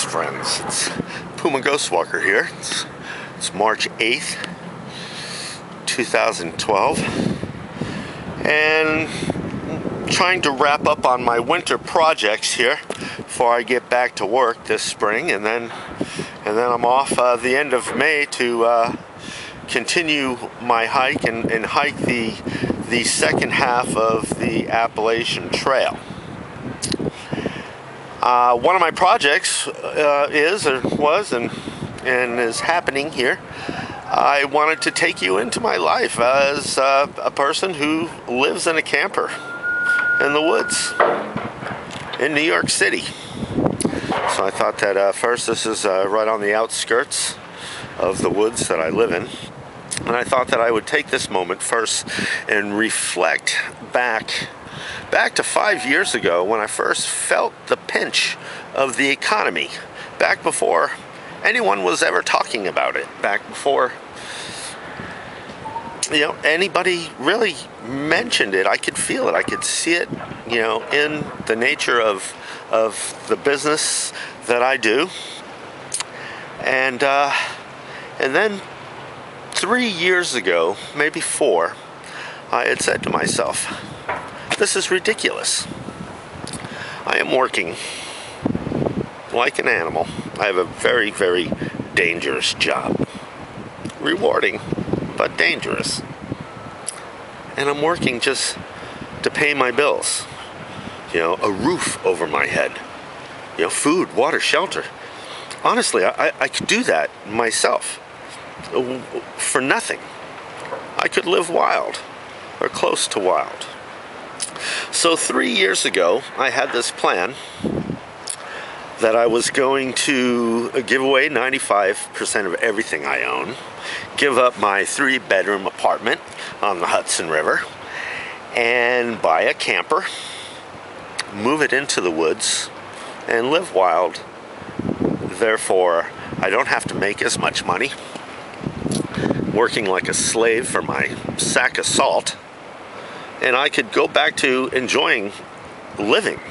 friends. It's Puma Ghostwalker here. It's March 8th, 2012, and trying to wrap up on my winter projects here before I get back to work this spring, and then I'm off the end of May to continue my hike and hike the second half of the Appalachian Trail. One of my projects is happening here. I wanted to take you into my life as a person who lives in a camper in the woods in New York City. So I thought that first, this is right on the outskirts of the woods that I live in. And I thought that I would take this moment first and reflect back to 5 years ago when I first felt the pinch of the economy, back before anyone was ever talking about it, back before anybody really mentioned it. I could feel it, I could see it, in the nature of the business that I do. And then 3 years ago, maybe 4, I had said to myself, this is ridiculous. I am working like an animal. I have a very, very dangerous job. Rewarding, but dangerous. And I'm working just to pay my bills. A roof over my head. Food, water, shelter. Honestly, I could do that myself for nothing. I could live wild, or close to wild. So 3 years ago, I had this plan that I was going to give away 95% of everything I own, give up my 3-bedroom apartment on the Hudson River, and buy a camper, move it into the woods, and live wild. Therefore, I don't have to make as much money working like a slave for my sack of salt, and I could go back to enjoying living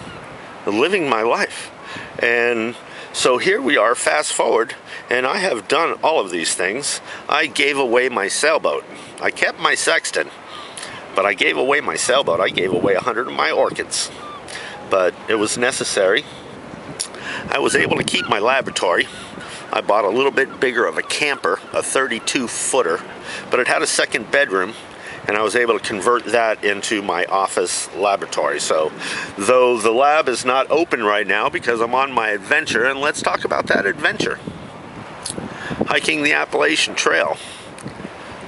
my life. And so here we are, fast forward, and I have done all of these things. I gave away my sailboat. I kept my sextant, but I gave away my sailboat. I gave away 100 of my orchids, but it was necessary. I was able to keep my laboratory. I bought a little bit bigger of a camper, a 32-footer, but it had a second bedroom, and I was able to convert that into my office laboratory. So, though the lab is not open right now because I'm on my adventure, and let's talk about that adventure. Hiking the Appalachian Trail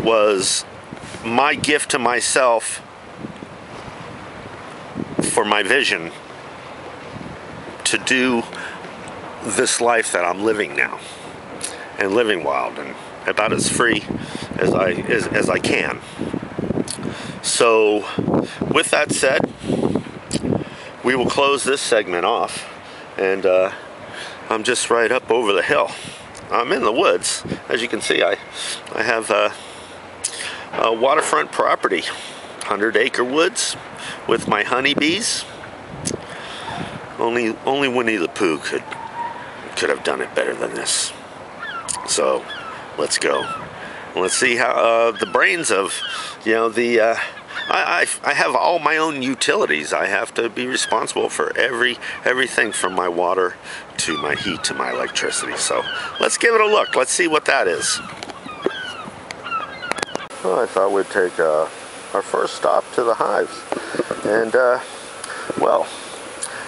was my gift to myself for my vision to do this life that I'm living now, and living wild and about as free as I can. So with that said, we will close this segment off, and I'm just right up over the hill. I'm in the woods. As you can see, I have a waterfront property, 100-acre woods with my honeybees. Only Winnie the Pooh could have done it better than this. So let's go. Let's see how the brains of I have all my own utilities. I have to be responsible for everything from my water to my heat to my electricity. So let's give it a look. Let's see what that is. Well, I thought we'd take our first stop to the hives, and well,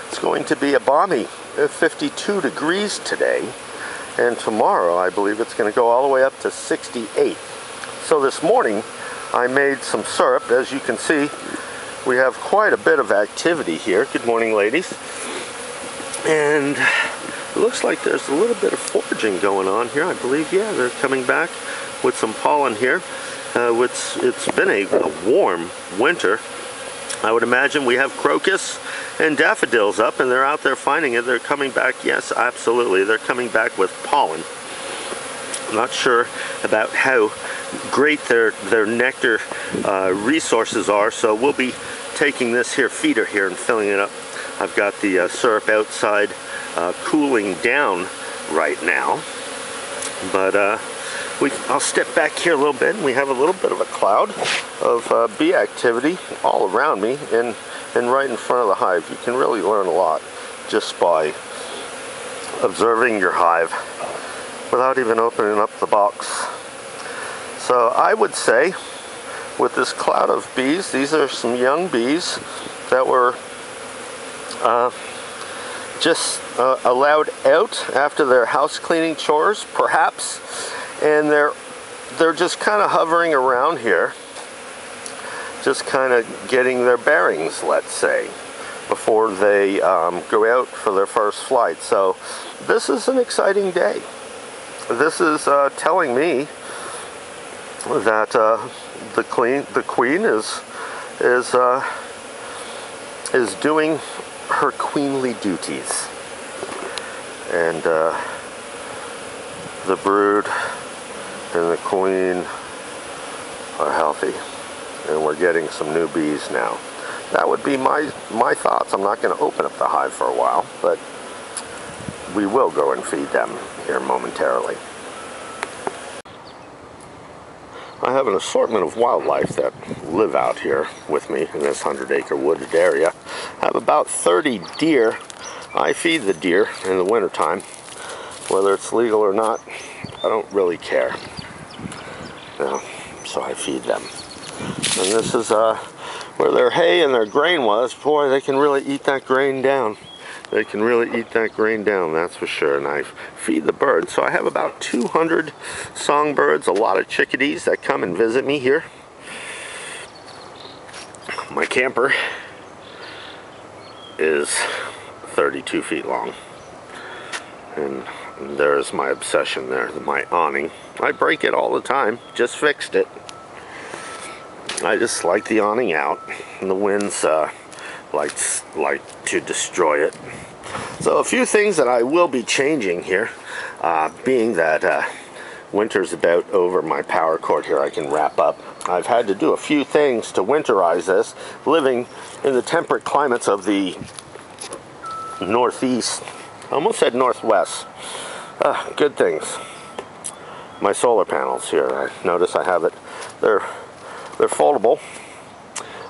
it's going to be a balmy 52 degrees today, and tomorrow I believe it's going to go all the way up to 68. So this morning I made some syrup. As you can see, we have quite a bit of activity here. Good morning, ladies. And it looks like there's a little bit of foraging going on here. I believe, yeah, they're coming back with some pollen here. It's been a warm winter. I would imagine we have crocus and daffodils up, and they're out there finding it. They're coming back. Yes, absolutely. They're coming back with pollen. I'm not sure about how great their nectar resources are, so we'll be taking this here feeder here and filling it up. I've got the syrup outside cooling down right now. But I'll step back here a little bit, and we have a little bit of a cloud of bee activity all around me and right in front of the hive. You can really learn a lot just by observing your hive without even opening up the box. So I would say with this cloud of bees, these are some young bees that were just allowed out after their house cleaning chores, perhaps, and they're just kind of hovering around here, just kind of getting their bearings, let's say, before they go out for their first flight. So this is an exciting day. This is telling me that the queen is doing her queenly duties, and the brood and the queen are healthy, and we're getting some new bees now. That would be my thoughts. I'm not going to open up the hive for a while, but we will go and feed them here momentarily. I have an assortment of wildlife that live out here with me in this 100-acre wooded area. I have about 30 deer. I feed the deer in the wintertime. Whether it's legal or not, I don't really care. So I feed them. And this is where their hay and their grain was. Boy, they can really eat that grain down. They can really eat that grain down, that's for sure. And I feed the birds. So I have about 200 songbirds, a lot of chickadees that come and visit me here. My camper is 32 feet long. And there's my obsession there, my awning. I break it all the time, just fixed it. I just like the awning out, and the winds like to destroy it. So a few things that I will be changing here, being that winter's about over, my power cord here I can wrap up. I've had to do a few things to winterize this, living in the temperate climates of the Northeast. I almost said Northwest. Good things. My solar panels here, I notice I have it. They're foldable.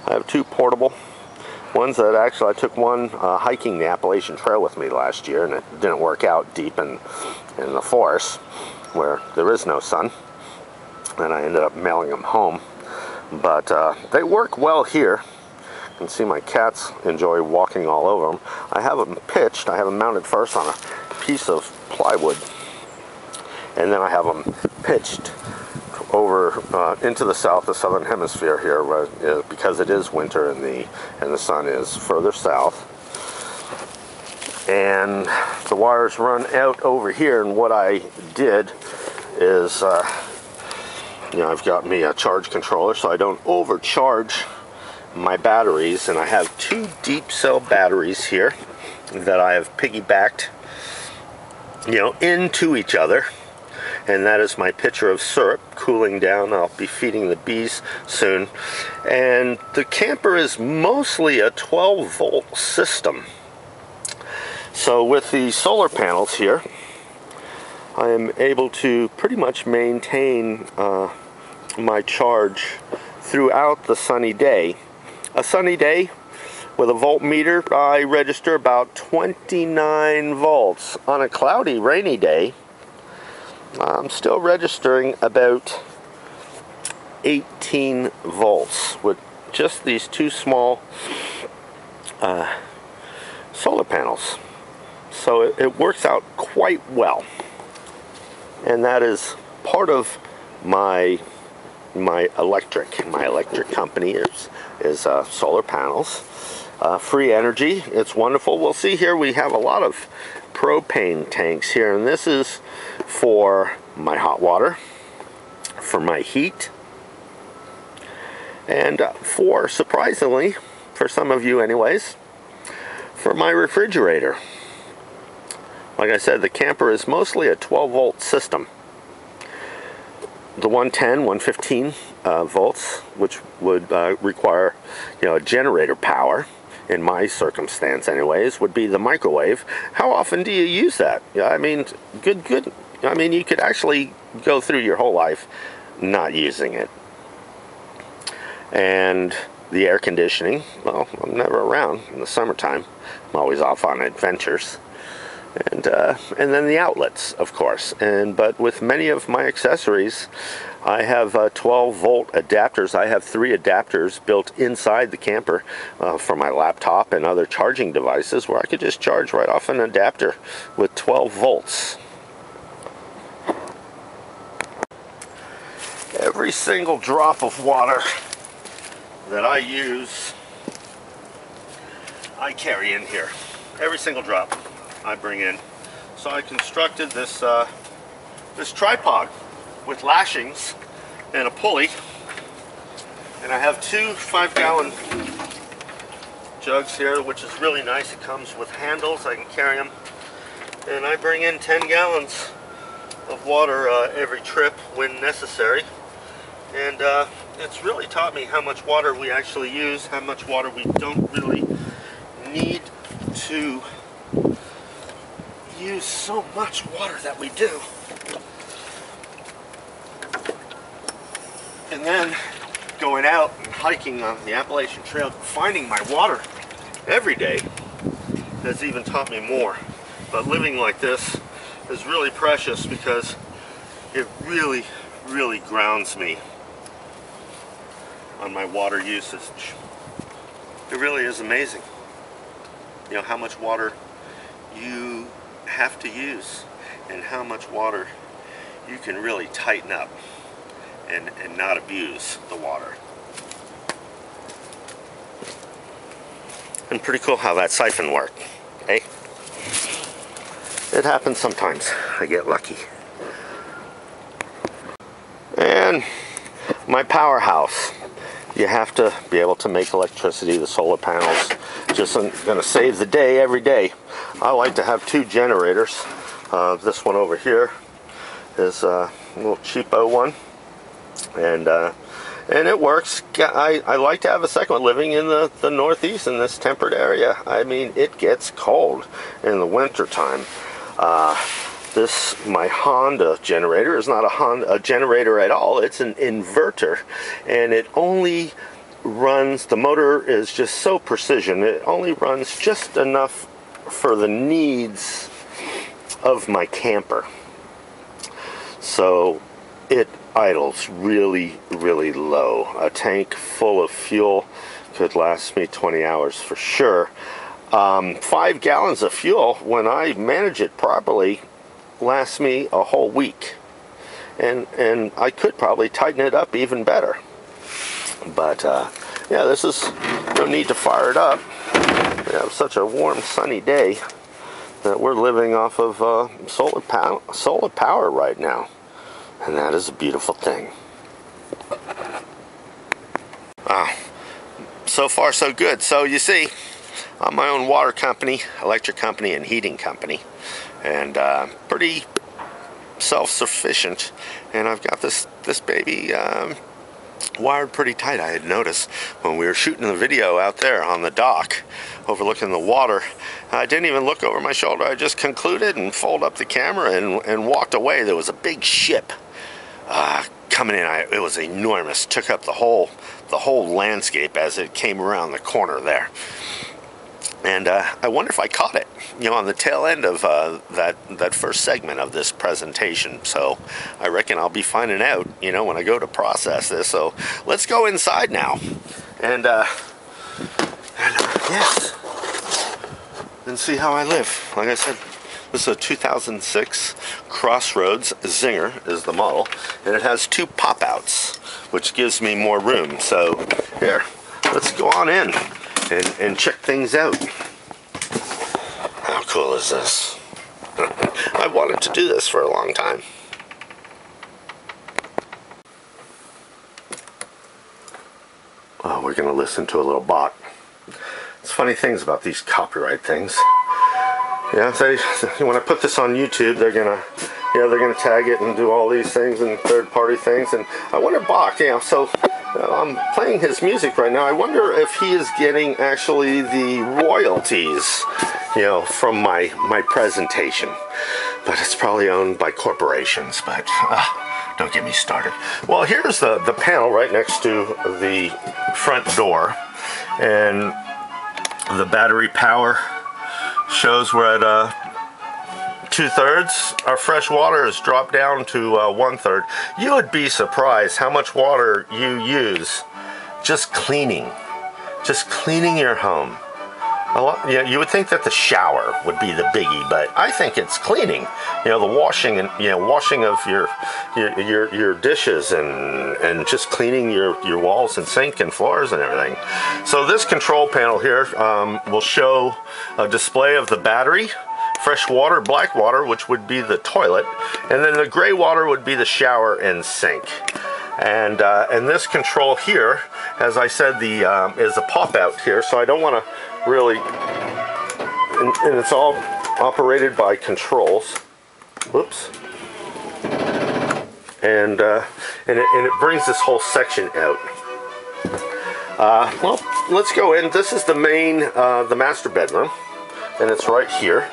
I have two portable ones that actually I took one hiking the Appalachian Trail with me last year, and it didn't work out deep in the forest where there is no sun, and I ended up mailing them home. But they work well here. You can see my cats enjoy walking all over them. I have them pitched. I have them mounted first on a piece of plywood, and then I have them pitched over into the southern hemisphere here, where, because it is winter and the sun is further south, and the wires run out over here. And what I did is, I've got me a charge controller so I don't overcharge my batteries, and I have two deep cell batteries here that I have piggybacked, into each other. And that is my pitcher of syrup cooling down. I'll be feeding the bees soon. And the camper is mostly a 12-volt system. So with the solar panels here, I am able to pretty much maintain my charge throughout the sunny day. A sunny day with a voltmeter, I register about 29 volts. On a cloudy, rainy day, I'm still registering about 18 volts with just these two small solar panels. So it works out quite well. And that is part of my electric company is solar panels. Free energy, it's wonderful. We'll see here we have a lot of propane tanks here, and this is for my hot water, for my heat, and surprisingly, for some of you anyways, for my refrigerator. Like I said, the camper is mostly a 12-volt system. The 110, 115 volts, which would require, a generator power, in my circumstance anyways, would be the microwave. How often do you use that? Yeah, I mean, good. I mean, you could actually go through your whole life not using it. And the air conditioning, well, I'm never around in the summertime. I'm always off on adventures. And then the outlets, of course. But with many of my accessories, I have 12-volt adapters. I have 3 adapters built inside the camper for my laptop and other charging devices, where I could just charge right off an adapter with 12 volts. Every single drop of water that I use, I carry in here. Every single drop I bring in. So I constructed this this tripod with lashings and a pulley, and I have 2 5-gallon jugs here, which is really nice. It comes with handles. I can carry them, and I bring in 10 gallons of water every trip when necessary. And it's really taught me how much water we actually use, how much water we don't really need to use so much water that we do. And then going out and hiking on the Appalachian Trail, finding my water every day has even taught me more. But living like this is really precious because it really grounds me on my water usage. It really is amazing, you know, how much water you have to use and how much water you can really tighten up and not abuse the water. And pretty cool how that siphon worked, eh? It happens sometimes. I get lucky. And my powerhouse. You have to be able to make electricity. The solar panels just going to save the day every day. I like to have 2 generators. This one over here is a little cheapo one, and it works. I like to have a second one. Living in the Northeast in this temperate area, I mean, it gets cold in the winter time. My Honda generator is not a generator at all. It's an inverter, and it only runs, the motor is just so precision, it only runs just enough for the needs of my camper. So it idles really low. A tank full of fuel could last me 20 hours for sure. 5 gallons of fuel, when I manage it properly, lasts me a whole week, and I could probably tighten it up even better. But yeah, this is no need to fire it up. We have such a warm, sunny day that we're living off of solar power right now, and that is a beautiful thing. So far so good. So you see, I'm my own water company, electric company, and heating company, and pretty self-sufficient. And I've got this baby wired pretty tight. I had noticed when we were shooting the video out there on the dock overlooking the water, I didn't even look over my shoulder. I just concluded and folded up the camera and walked away. There was a big ship coming in. It was enormous. Took up the whole landscape as it came around the corner there. And I wonder if I caught it, you know, on the tail end of that first segment of this presentation. So I reckon I'll be finding out, you know, when I go to process this. So let's go inside now, and yes, and see how I live. Like I said, this is a 2006 Crossroads Zinger is the model, and it has 2 pop-outs, which gives me more room. So here, let's go on in and check things out. How cool is this? I wanted to do this for a long time. Oh, we're gonna listen to a little bot. It's funny things about these copyright things. Yeah, when I put this on YouTube, they're gonna tag it and do all these things and third-party things. And I wonder, Bach, you know, so I'm playing his music right now. I wonder if he is getting actually the royalties, you know, from my presentation. But it's probably owned by corporations, but don't get me started. Well, here's the panel right next to the front door, and the battery power shows we're at 2/3. Our fresh water has dropped down to 1/3. You would be surprised how much water you use just cleaning your home. Yeah, you would think that the shower would be the biggie, but I think it's cleaning. You know, the washing and washing of your dishes and just cleaning your walls and sink and floors and everything. So this control panel here will show a display of the battery, fresh water, black water, which would be the toilet, and then the gray water would be the shower and sink. And this control here, as I said, is a pop out here, so I don't want to really, and it's all operated by controls. Whoops. And it brings this whole section out. Well, let's go in. This is the main, the master bedroom, and it's right here.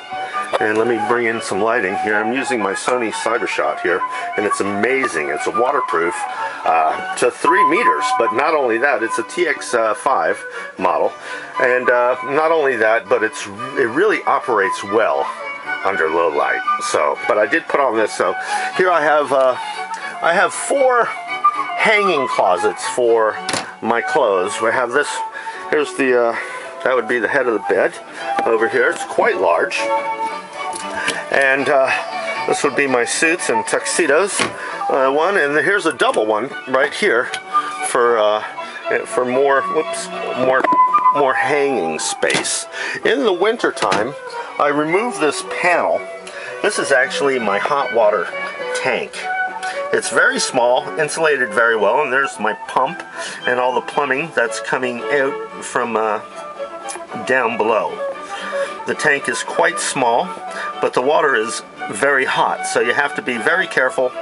And let me bring in some lighting here. I'm using my Sony CyberShot here, and it's amazing. It's a waterproof to 3 meters, but not only that, it's a TX5 model, and not only that, but it really operates well under low light. So, but I did put on this. So here I have 4 hanging closets for my clothes. We have this. Here's the that would be the head of the bed over here. It's quite large. And this would be my suits and tuxedos one, and here's a double one right here for more more hanging space. In the winter time, I remove this panel. This is actually my hot water tank. It's very small, insulated very well, and there's my pump and all the plumbing that's coming out from down below. The tank is quite small, but the water is very hot, so you have to be very careful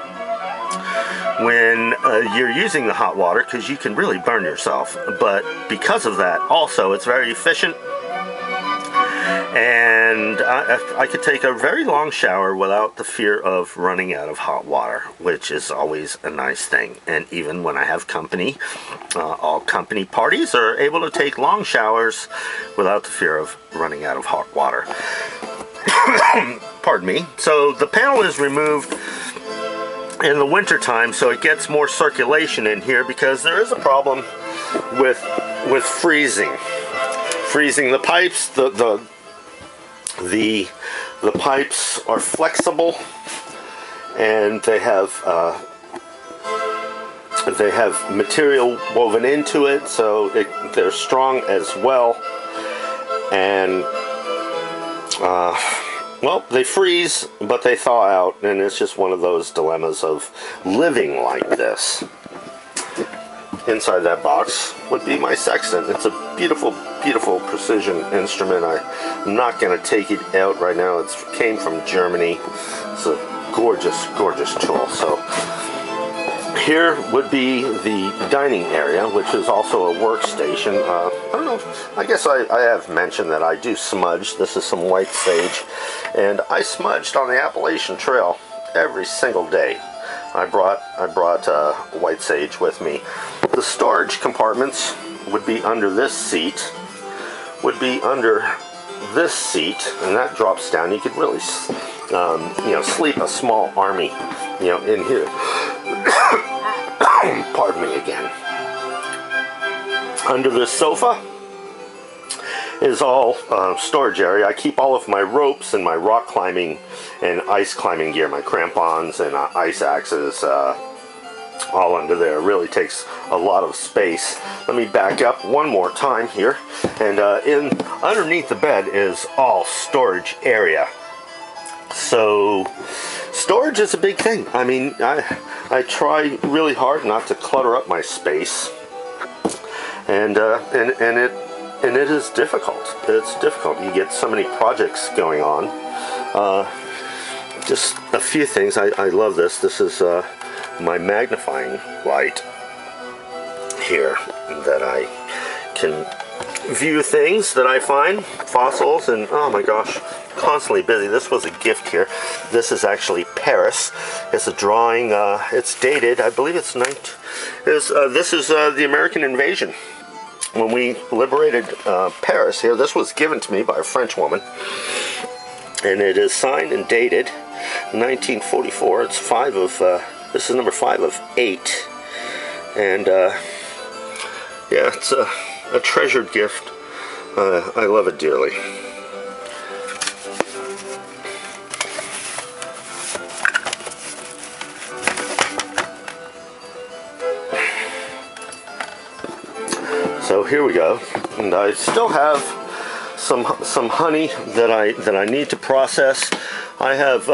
when you're using the hot water, because you can really burn yourself. But because of that, also, it's very efficient, and I could take a very long shower without the fear of running out of hot water, which is always a nice thing. And even when I have company, all company parties are able to take long showers without the fear of running out of hot water. Pardon me. So the panel is removed in the winter time, so it gets more circulation in here, because there is a problem with freezing the pipes. The pipes are flexible, and they have material woven into it, so they're strong as well. And well, they freeze, but they thaw out, and it's just one of those dilemmas of living like this. Inside that box would be my sextant. It's a beautiful, beautiful precision instrument. I'm not going to take it out right now. It came from Germany. It's a gorgeous, gorgeous tool. So here would be the dining area, which is also a workstation. I don't know, I guess I have mentioned that I do smudge. This is some white sage, and I smudged on the Appalachian Trail every single day. I brought white sage with me. The storage compartments would be under this seat, would be under this seat, and that drops down. You could really, sleep a small army, in here. Pardon me again. Under this sofa is all storage area. I keep all of my ropes and my rock climbing and ice climbing gear, my crampons and ice axes, all under there. It really takes a lot of space. Let me back up one more time here, and underneath the bed is all storage area. So storage is a big thing. I mean, I try really hard not to clutter up my space, and it is difficult. It's difficult. You get so many projects going on. Just a few things. I love this. This is my magnifying light here that I can view things that I find, fossils, and oh my gosh, constantly busy. This was a gift here. This is actually Paris. It's a drawing. It's dated. I believe it's this is the American invasion. When we liberated Paris here, this was given to me by a French woman, and it is signed and dated 1944. It's this is number 5 of 8, and yeah, it's a treasured gift. I love it dearly. So here we go, and I still have some honey that I need to process. I have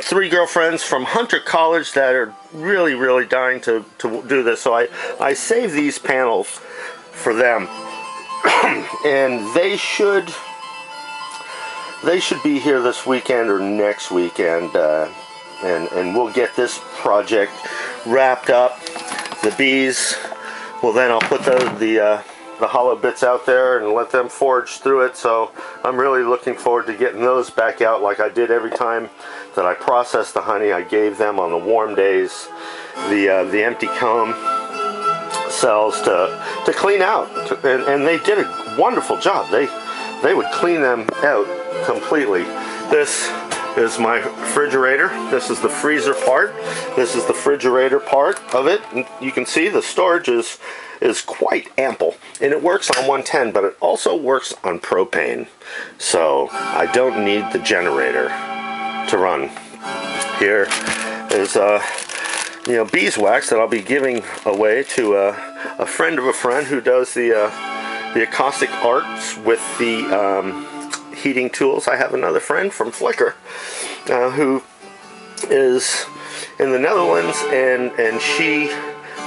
3 girlfriends from Hunter College that are really dying to do this. So I save these panels for them, and they should be here this weekend or next weekend, and we'll get this project wrapped up. The bees. Well, then I'll put the hollow bits out there and let them forage through it. So I'm really looking forward to getting those back out like I did every time that I processed the honey. I gave them on the warm days the empty comb cells to clean out, and they did a wonderful job. They would clean them out completely. This is my refrigerator. This is the freezer part. This is the refrigerator part of it. And you can see the storage is quite ample, and it works on 110, but it also works on propane, so I don't need the generator to run. Here is beeswax that I'll be giving away to a friend of a friend who does the acoustic arts with the heating tools. I have another friend from Flickr who is in the Netherlands, and she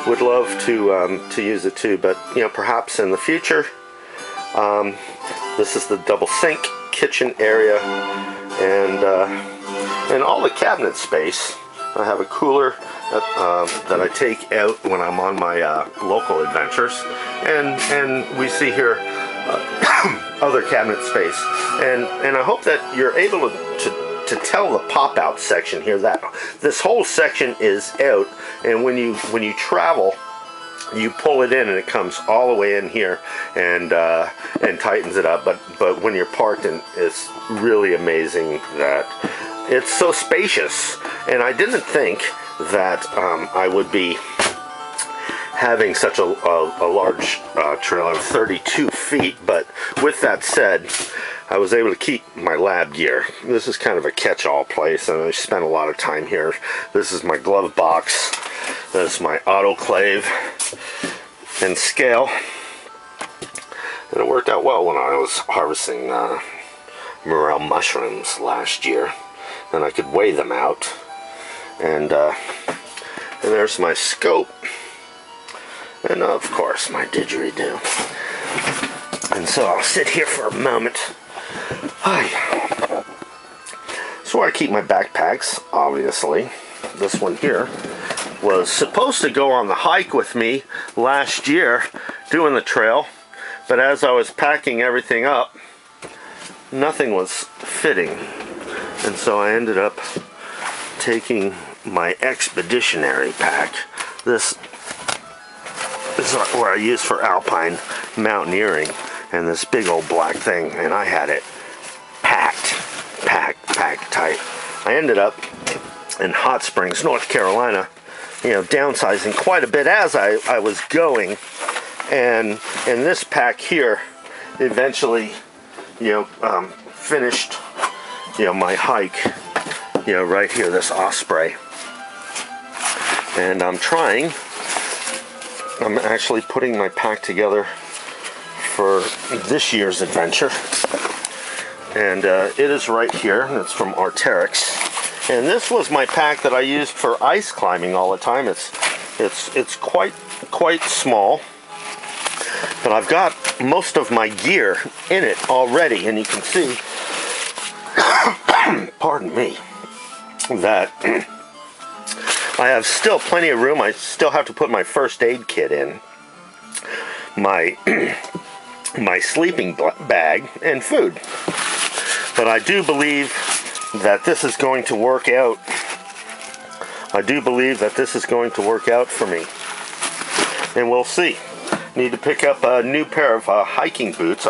would love to use it too, but perhaps in the future. This is the double sink kitchen area, and all the cabinet space. I have a cooler that I take out when I'm on my local adventures, and we see here other cabinet space, and I hope that you're able to tell the pop-out section here that this whole section is out, and when you travel, you pull it in and it comes all the way in here and tightens it up. But when you're parked, and it's really amazing that it's so spacious. And I didn't think that I would be having such a large trailer of 32 feet, but with that said, I was able to keep my lab gear. This is kind of a catch-all place, and I spent a lot of time here. This is my glove box. This is my autoclave and scale. And it worked out well when I was harvesting morel mushrooms last year. And I could weigh them out. And there's my scope. And of course, my didgeridoo. And so I'll sit here for a moment. So I keep my backpacks, obviously. This one here was supposed to go on the hike with me last year, doing the trail. But as I was packing everything up, nothing was fitting. And so I ended up taking my expeditionary pack. This is what I use for alpine mountaineering, and this big old black thing, and I had it packed tight. I ended up in Hot Springs, North Carolina, downsizing quite a bit as I was going, and this pack here eventually, finished, my hike, right here, this osprey. And I'm actually putting my pack together for this year's adventure, and it is right here, and it's from Arc'teryx. And this was my pack that I used for ice climbing all the time. It's quite small, but I've got most of my gear in it already, and you can see, pardon me, that I have still plenty of room. I still have to put my first aid kit in, my my sleeping bag, and food. But I do believe that this is going to work out. I do believe that this is going to work out for me. And we'll see. Need to pick up a new pair of hiking boots.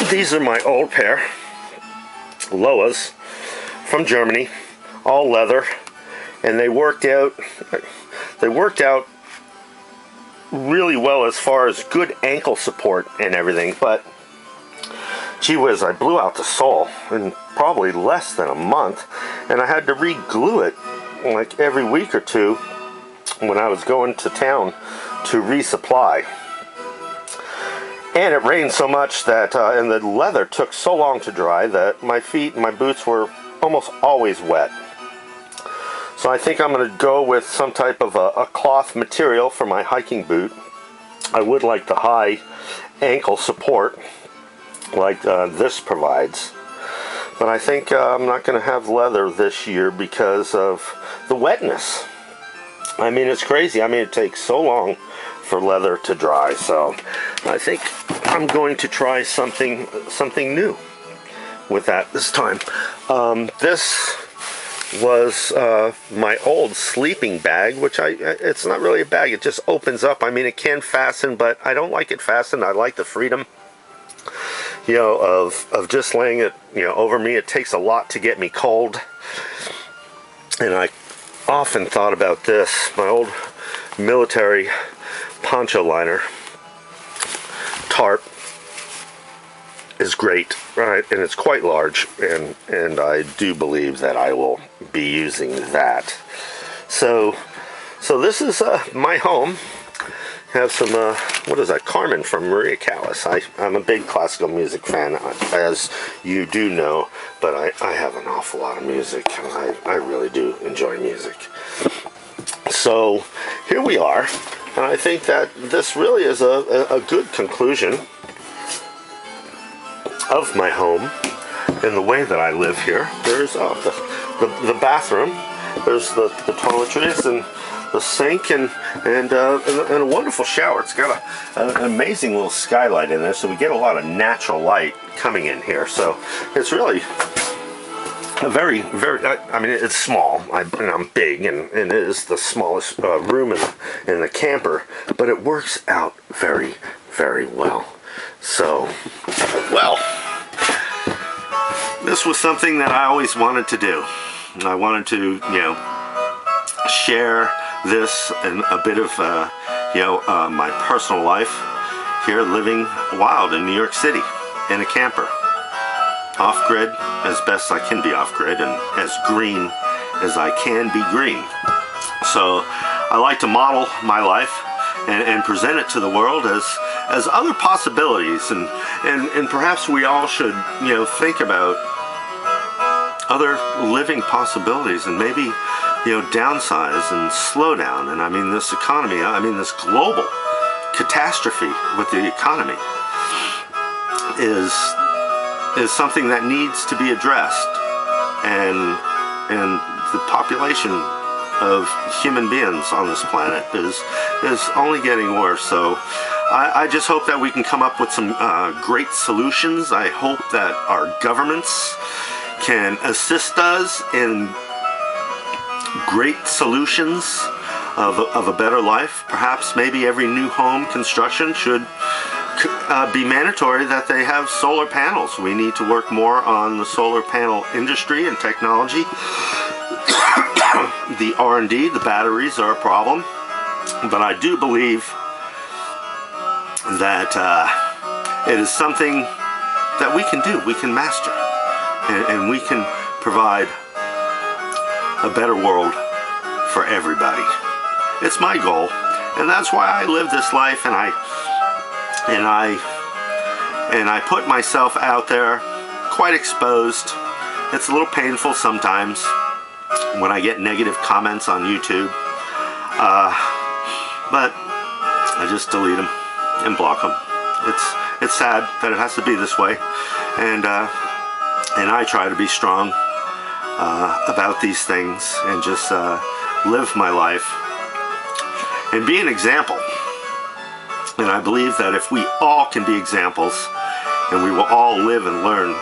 These are my old pair. Loas from Germany. All leather. And they worked out really well as far as good ankle support and everything, but gee whiz, I blew out the sole in probably less than a month, and I had to re-glue it like every week or two when I was going to town to resupply. And it rained so much that, and the leather took so long to dry that my feet and my boots were almost always wet. So I think I'm going to go with some type of a cloth material for my hiking boot. I would like the high ankle support like this provides. But I think I'm not going to have leather this year because of the wetness. I mean, it's crazy. I mean, it takes so long for leather to dry. So I think I'm going to try something new with that this time. This was my old sleeping bag, which it's not really a bag, it just opens up. I mean, it can fasten, but I don't like it fastened. I like the freedom, you know, of just laying it, you know, over me. It takes a lot to get me cold, and I often thought about this. My old military poncho liner tarp is great, right? And it's quite large, and I do believe that I will be using that. So this is my home. Have some what is that? Carmen from Maria Callas. I'm a big classical music fan, as you do know, but I have an awful lot of music, and I really do enjoy music. So here we are, and I think that this really is a good conclusion of my home and the way that I live here. There's the bathroom, there's the toiletries and the sink, and a wonderful shower. It's got an amazing little skylight in there, so we get a lot of natural light coming in here. So it's really a very, I mean, it's small, and I'm big, and it is the smallest room in the camper, but it works out very, very well. So, well, this was something that I always wanted to do. I wanted to, you know, share this and a bit of, you know, my personal life here living wild in New York City in a camper. Off-grid as best I can be off-grid, and as green as I can be green. So I like to model my life and present it to the world as other possibilities, and perhaps we all should, you know, think about other living possibilities, and maybe, you know, downsize and slow down. And I mean, this economy, I mean, this global catastrophe with the economy is something that needs to be addressed, and the population of human beings on this planet is only getting worse. So I just hope that we can come up with some great solutions. I hope that our governments can assist us in great solutions of a better life. Perhaps maybe every new home construction should be mandatory that they have solar panels. We need to work more on the solar panel industry and technology. The R&D, the batteries are a problem, but I do believe that it is something that we can do, we can master, and we can provide a better world for everybody. It's my goal, and that's why I live this life, and I put myself out there quite exposed. It's a little painful sometimes when I get negative comments on YouTube, but I just delete them and block them. It's sad that it has to be this way, and I try to be strong. about these things and just live my life and be an example. And I believe that if we all can be examples, and we will all live and learn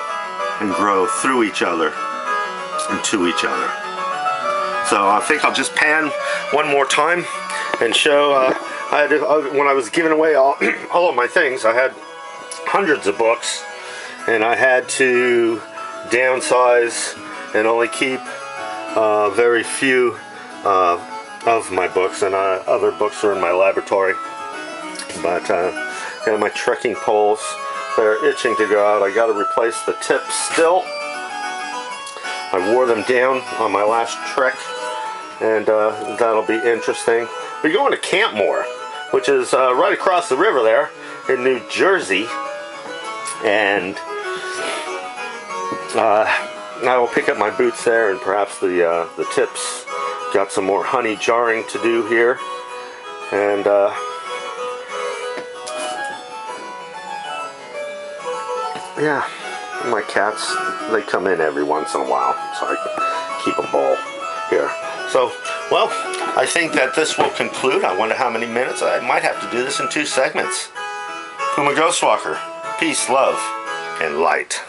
and grow through each other and to each other. So I think I'll just pan one more time and show when I was giving away all of my things, I had hundreds of books, and I had to downsize and only keep very few of my books, and other books are in my laboratory. But and my trekking poles, they're itching to go out. I got to replace the tips still. I wore them down on my last trek, and that'll be interesting. We're going to Campmore, which is right across the river there in New Jersey, and I will pick up my boots there, and perhaps the tips. Got some more honey jarring to do here, and yeah, my cats, they come in every once in a while, so I can keep a bowl here. So, well, I think that this will conclude. I wonder how many minutes. I might have to do this in 2 segments. Puma Ghostwalker, peace, love, and light.